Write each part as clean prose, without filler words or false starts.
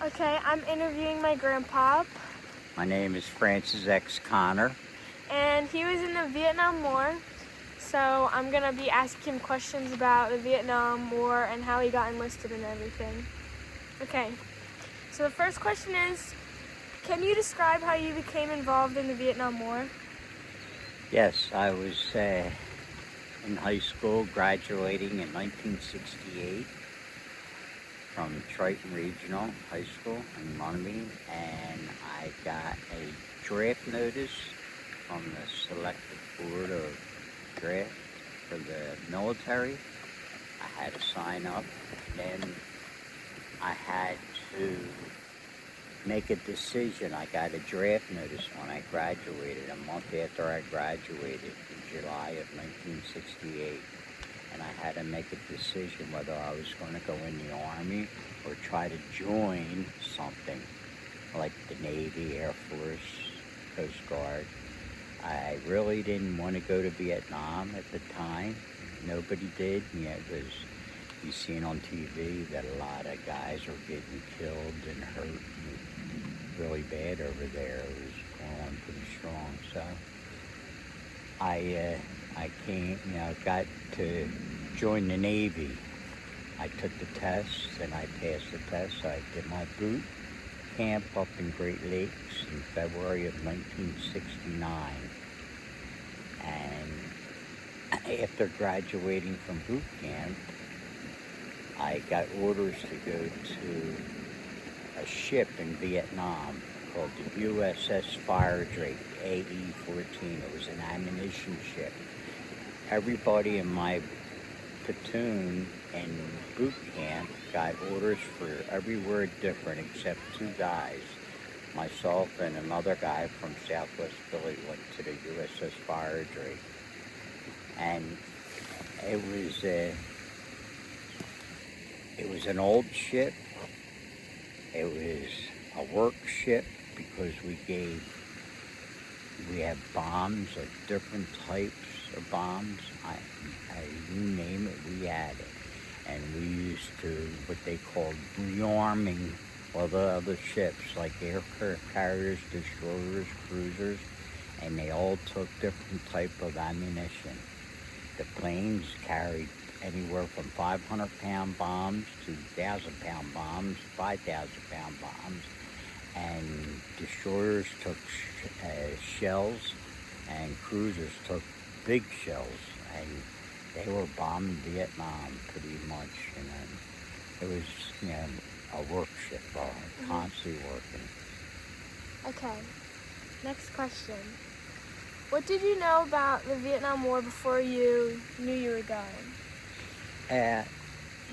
Okay, I'm interviewing my grandpa, My name is Francis X. Connor. and he was in the Vietnam War. So I'm gonna be asking him questions about the Vietnam War and how he got enlisted and everything. Okay, so the first question is, can you describe how you became involved in the Vietnam War? Yes, I was in high school, graduating in 1968 from Triton Regional High School in Runnymede, and I got a draft notice from the Selective Board of Draft for the military. I had to sign up, and then I had to make a decision. I got a draft notice when I graduated, a month after I graduated in July of 1968. And I had to make a decision whether I was going to go in the Army or try to join something like the Navy, Air Force, Coast Guard. I really didn't want to go to Vietnam at the time. Nobody did. Because you seen on TV that a lot of guys were getting killed and hurt really bad over there. It was going on pretty strong. So I came, got to join the Navy. I took the test and I passed the test. So I did my boot camp up in Great Lakes in February of 1969. And after graduating from boot camp, I got orders to go to a ship in Vietnam called the USS Fire Drake AE-14. It was an ammunition ship. Everybody in my platoon in boot camp got orders for every word different except two guys. Myself and another guy from Southwest Philly went to the USS Fire Drake. And it was an old ship. It was a work ship because we had bombs of different types of bombs. You name it, we had it. And we used to, what they called rearming all the other ships, like aircraft carriers, destroyers, cruisers, and they all took different type of ammunition. The planes carried anywhere from 500-pound bombs to 1,000-pound bombs, 5,000-pound bombs, and destroyers took shells, and cruisers took big shells, and they were bombing Vietnam pretty much. It was, a work ship, constantly working. Okay, next question. What did you know about the Vietnam War before you knew you were going?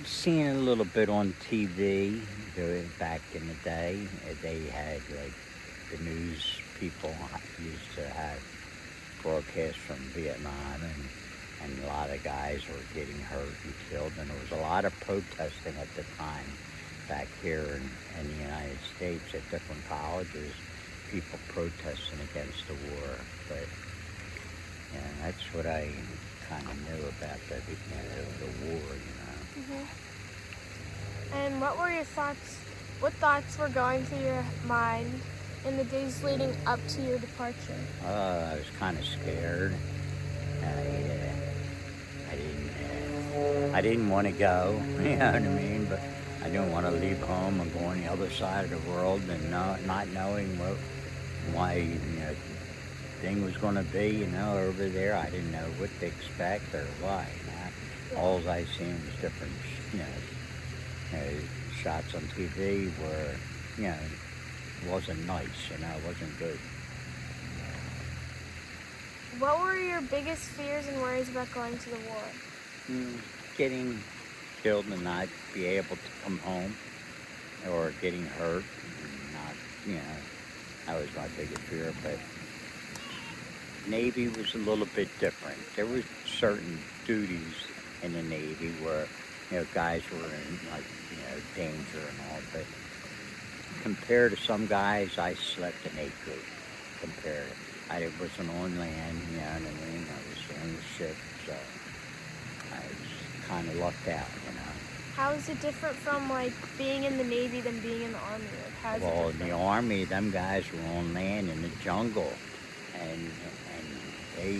Seeing a little bit on TV back in the day, they had like the news people used to have broadcasts from Vietnam, and a lot of guys were getting hurt and killed, and there was a lot of protesting at the time back here in the United States at different colleges, people protesting against the war. But that's what I kind of knew about the war, And what were your thoughts? What thoughts were going through your mind in the days leading up to your departure? I was kind of scared. I didn't want to go, you know what I mean? But I didn't want to leave home and go on the other side of the world and not knowing why thing was going to be, over there. I didn't know what to expect or why. All I seen was different, shots on TV were, wasn't nice, it wasn't good. What were your biggest fears and worries about going to the war? Getting killed and not be able to come home, or getting hurt and not, that was my biggest fear. But Navy was a little bit different. There were certain duties in the Navy where, guys were in, danger and all, but compared to some guys, I slept in a group. I wasn't on land, you know what I mean? I was on the ship, so I was kind of lucked out, How is it different from like being in the Navy than being in the Army? Like how is it Well, in different? the Army, them guys were on land in the jungle, and they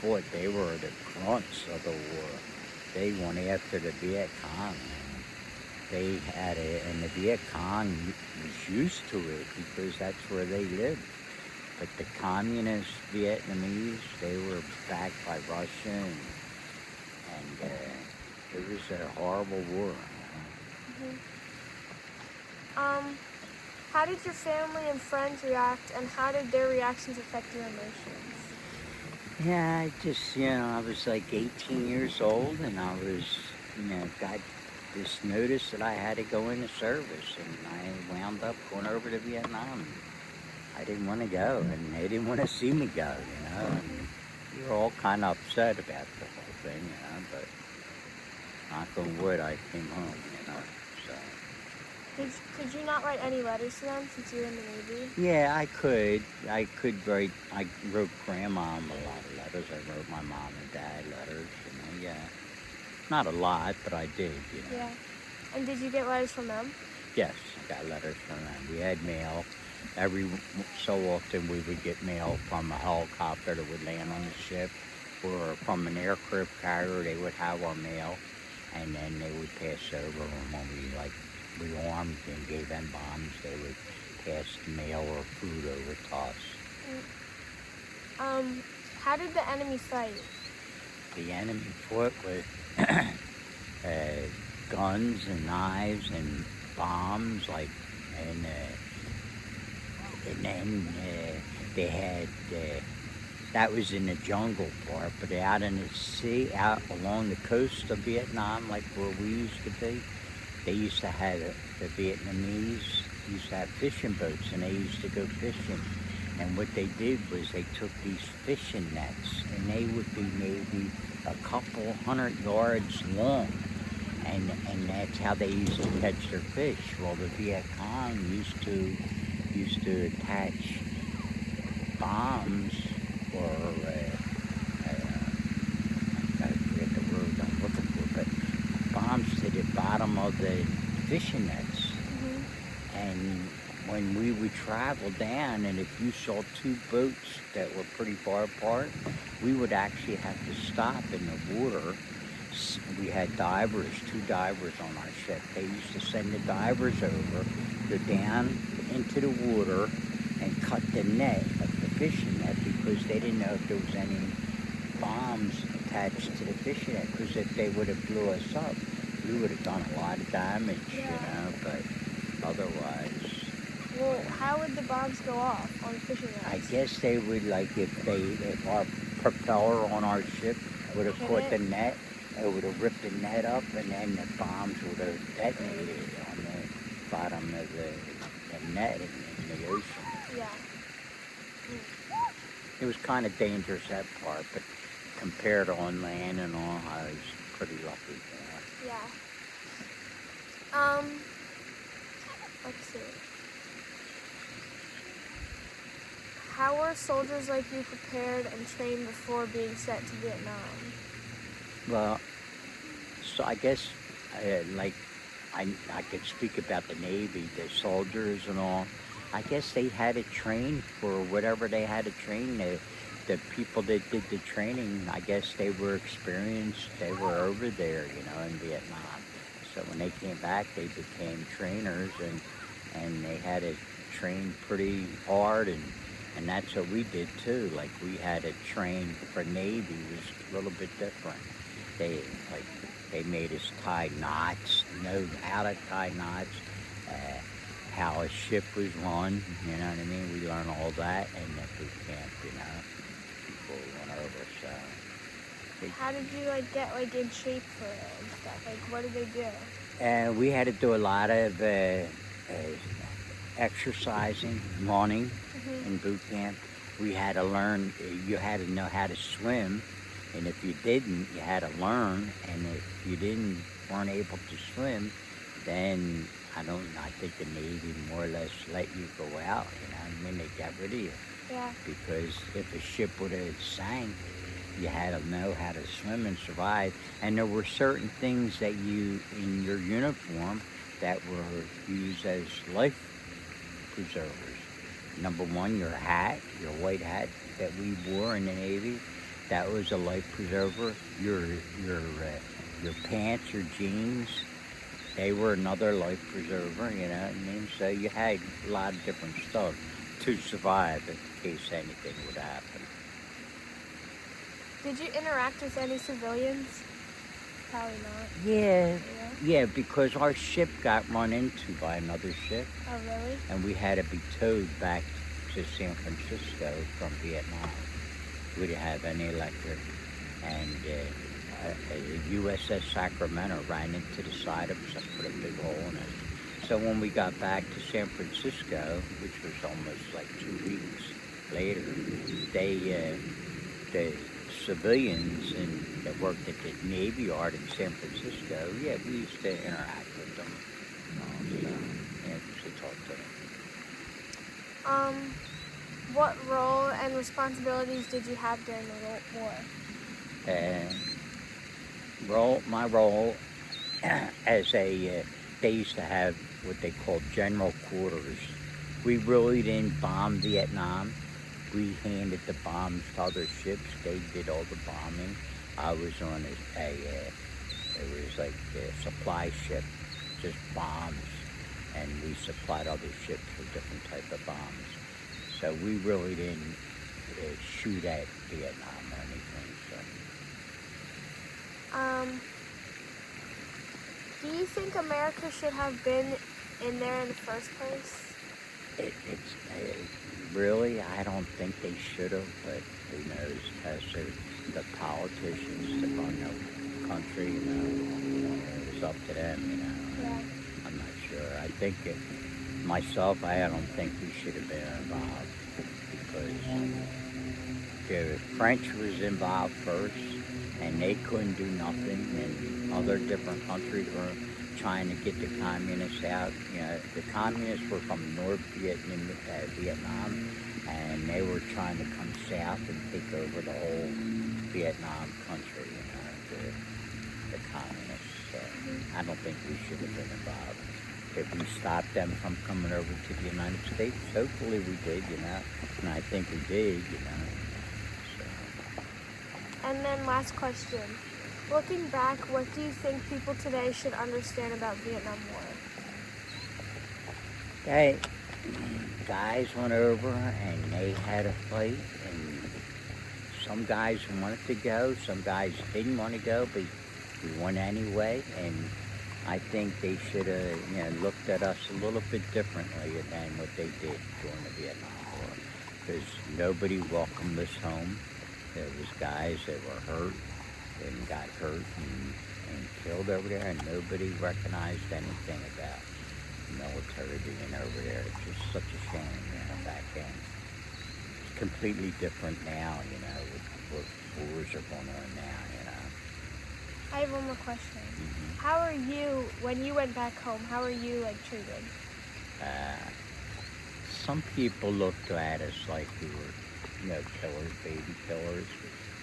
fought. They were the grunts of the war. They went after the Viet Cong. They had it, and the Viet Cong was used to it because that's where they lived. But the communist Vietnamese, they were backed by Russia, and it was a horrible war. Mhm. How did your family and friends react, and how did their reactions affect your emotions? Yeah, I just, I was like 18 years old, and I was, got this notice that I had to go into service, and I wound up going over to Vietnam. I didn't want to go, and they didn't want to see me go, and we were all kind of upset about the whole thing, but knock on wood, I came home. So. Could you not write any letters to them since you were in the Navy? Yeah, I could. I wrote Grandma a lot of letters. I wrote my mom and dad letters, yeah. Not a lot, but I did. Yeah. And did you get letters from them? Yes, I got letters from them. We had mail. Every so often we would get mail from a helicopter that would land on the ship, or from an aircraft carrier. They would have our mail, and then they would pass over. And when we armed and gave them bombs, they would pass the mail or food over to us. How did the enemy fight? The enemy fought with guns and knives and bombs, and then they had, that was in the jungle part, but out in the sea, out along the coast of Vietnam, like where we used to be, they used to have, the Vietnamese used to have fishing boats, and they used to go fishing. And what they did was they took these fishing nets, and they would be maybe a couple 100 yards long. And that's how they used to catch their fish. Well, the Viet Cong used to attach bombs, or I forget the word I'm looking for, but bombs to the bottom of the fishing nets. And when we would travel down, and if you saw two boats that were pretty far apart, we would actually have to stop in the water. We had divers, two divers on our ship. They used to send the divers over, go down into the water, and cut the net, the fishing net, because they didn't know if there was any bombs attached to the fishing net. Because if they would have blew us up, we would have done a lot of damage, but otherwise. Well, how would the bombs go off on fishing nets? I guess they would, like, if our propeller on our ship would have caught the net, it would have ripped the net up, and then the bombs would have detonated on the bottom of the net in the ocean. Yeah. It was kind of dangerous, that part, but compared to on land and all, I was pretty lucky. Yeah. Let's see. How were soldiers like you prepared and trained before being sent to Vietnam? Well, so I guess, I could speak about the Navy, the soldiers and all. I guess they had to train for whatever they had to train. The people that did the training, I guess they were experienced. They were over there, in Vietnam. So when they came back, they became trainers, and they had to train pretty hard, and that's what we did too. Like, we had to train for Navy. Was a little bit different. They made us tie knots, know how to tie knots, how a ship was run, you know what I mean? We learned all that in the boot camp, people went over, so. How did you get in shape for it and stuff? Like, what did they do? We had to do a lot of exercising, running in boot camp. We had to learn, you had to know how to swim, and if you didn't, you had to learn, and if you weren't able to swim, then I think the Navy more or less let you go out, they got rid of you. Yeah. Because if a ship would have sank, You had to know how to swim and survive. And there were certain things that you, in your uniform, that were used as life preservers. Number one, your hat, your white hat that we wore in the Navy, that was a life preserver. Your pants, your jeans, they were another life preserver. You know what I mean? So you had a lot of different stuff to survive in case anything would happen. Did you interact with any civilians? Probably not. Yeah, Yeah? yeah, because our ship got run into by another ship, Oh, really? and we had to be towed back to San Francisco from Vietnam. We didn't have any electric, and a USS Sacramento ran into the side of us and put a big hole in it. So when we got back to San Francisco, which was almost like 2 weeks later, the civilians that worked at the Navy Yard in San Francisco, yeah, we used to interact with them. So, yeah, we used to talk to them. What role and responsibilities did you have during the war? My role as they used to have what they called general quarters. We really didn't bomb Vietnam. We handed the bombs to other ships. They did all the bombing. I was on it was like a supply ship, just bombs, and we supplied other ships with different type of bombs. So we really didn't shoot at Vietnam or anything. Do you think America should have been in there in the first place? Really, I don't think they should have, but who knows? Tessa, the politicians that run the country, it's up to them, Yeah. I'm not sure. I think myself, I don't think we should have been involved because the French was involved first, and they couldn't do nothing, and other different countries were trying to get the communists out. The communists were from North Vietnam, and they were trying to come south and take over the whole Vietnam country, the communists. So I don't think we should have been involved. If we stopped them from coming over to the United States, hopefully we did, and I think we did, So. And then last question. Looking back, what do you think people today should understand about Vietnam War? Guys went over and they had a fight, and some guys wanted to go, some guys didn't want to go, but we went anyway, and I think they should have looked at us a little bit differently than what they did during the Vietnam War, because nobody welcomed us home. There was guys that were hurt and got hurt and killed over there, and nobody recognized anything about military being over there. It's just such a shame, back then. It's completely different now, with wars are going on now, I have one more question. Mm-hmm. How are you, when you went back home, how are you treated? Some people looked at us like we were, killers, baby killers,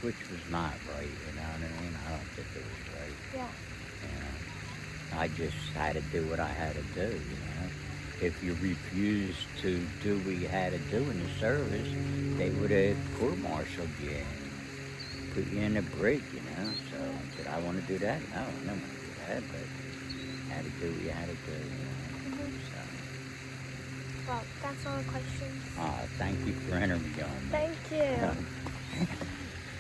which was not right, you know what I mean? I don't think it was right. Yeah. I just had to do what I had to do, If you refused to do what you had to do in the service, they would have court-martialed you and put you in a brig, So did I want to do that? No, I didn't want to do that, but you had to do what you had to do, Well, that's all the questions. Thank you for interviewing me. Thank you.